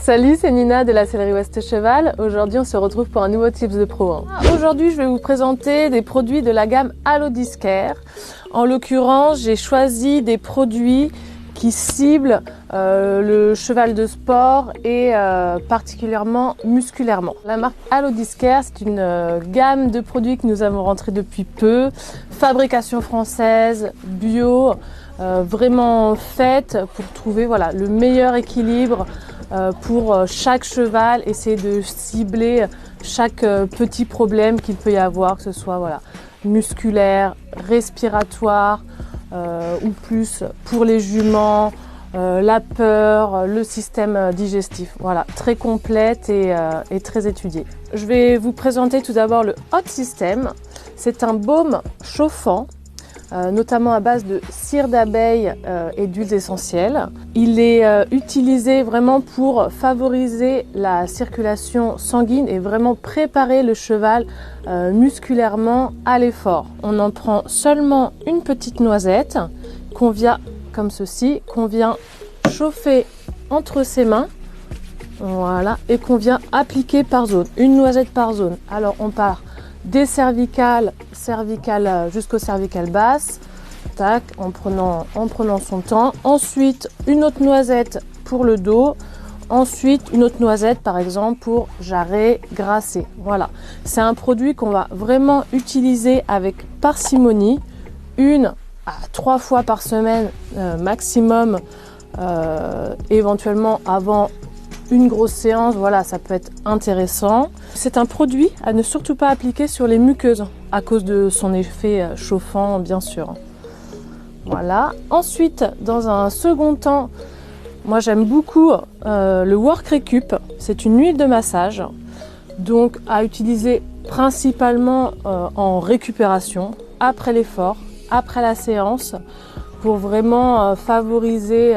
Salut, c'est Nina de la sellerie Ouest Cheval. Aujourd'hui, on se retrouve pour un nouveau Tips de Pro. Aujourd'hui, je vais vous présenter des produits de la gamme Allo-Discare. En l'occurrence, j'ai choisi des produits qui ciblent le cheval de sport et particulièrement musculairement. La marque Allo-Discare, c'est une gamme de produits que nous avons rentré depuis peu. Fabrication française, bio, vraiment faite pour trouver le meilleur équilibre pour chaque cheval, essayer de cibler chaque petit problème qu'il peut y avoir, que ce soit musculaire, respiratoire ou plus pour les juments, la peur, le système digestif. Voilà, très complète et très étudiée. Je vais vous présenter tout d'abord le Hot System. C'est un baume chauffant, notamment à base de cire d'abeille et d'huiles essentielles. Il est utilisé vraiment pour favoriser la circulation sanguine et vraiment préparer le cheval musculairement à l'effort. On en prend seulement une petite noisette qu'on vient, comme ceci, qu'on vient chauffer entre ses mains, voilà, et qu'on vient appliquer par zone, une noisette par zone. Alors on part des cervicales jusqu'aux cervicales basses, tac, en prenant son temps. Ensuite, une autre noisette pour le dos. Ensuite, une autre noisette, par exemple, pour jarrer, grasser. Voilà. C'est un produit qu'on va vraiment utiliser avec parcimonie, 1 à 3 fois par semaine maximum, éventuellement avant une grosse séance, voilà, ça peut être intéressant. C'est un produit à ne surtout pas appliquer sur les muqueuses à cause de son effet chauffant, bien sûr. Voilà. Ensuite, dans un second temps, moi j'aime beaucoup le Work Recup. C'est une huile de massage, donc à utiliser principalement en récupération, après l'effort, après la séance, pour vraiment favoriser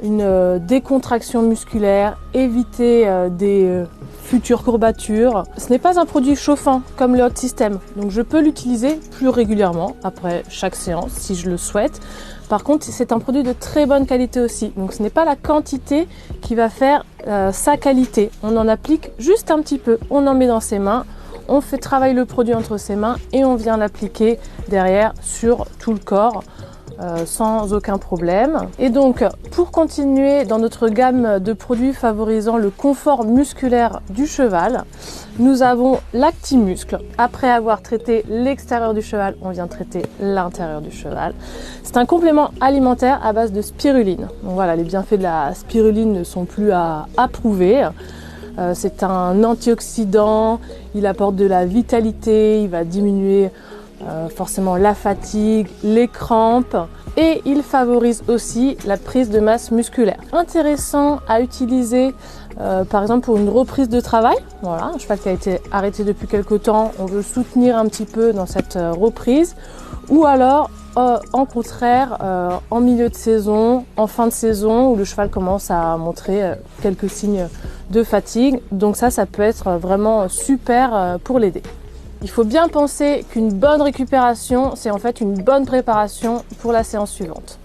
une décontraction musculaire, éviter des futures courbatures. Ce n'est pas un produit chauffant comme le Hot System, donc je peux l'utiliser plus régulièrement après chaque séance si je le souhaite. Par contre, c'est un produit de très bonne qualité aussi, donc ce n'est pas la quantité qui va faire sa qualité. On en applique juste un petit peu, on en met dans ses mains, on fait travailler le produit entre ses mains et on vient l'appliquer derrière sur tout le corps. Sans aucun problème. Et donc, pour continuer dans notre gamme de produits favorisant le confort musculaire du cheval, nous avons l'Actimuscle. Après avoir traité l'extérieur du cheval, on vient traiter l'intérieur du cheval. C'est un complément alimentaire à base de spiruline. Donc voilà, les bienfaits de la spiruline ne sont plus à prouver. C'est un antioxydant, il apporte de la vitalité, il va diminuer forcément la fatigue, les crampes, et il favorise aussi la prise de masse musculaire. Intéressant à utiliser par exemple pour une reprise de travail. Voilà, un cheval qui a été arrêté depuis quelque temps, on veut soutenir un petit peu dans cette reprise, ou alors en contraire en milieu de saison, en fin de saison, où le cheval commence à montrer quelques signes de fatigue. Donc ça peut être vraiment super pour l'aider. Il faut bien penser qu'une bonne récupération, c'est en fait une bonne préparation pour la séance suivante.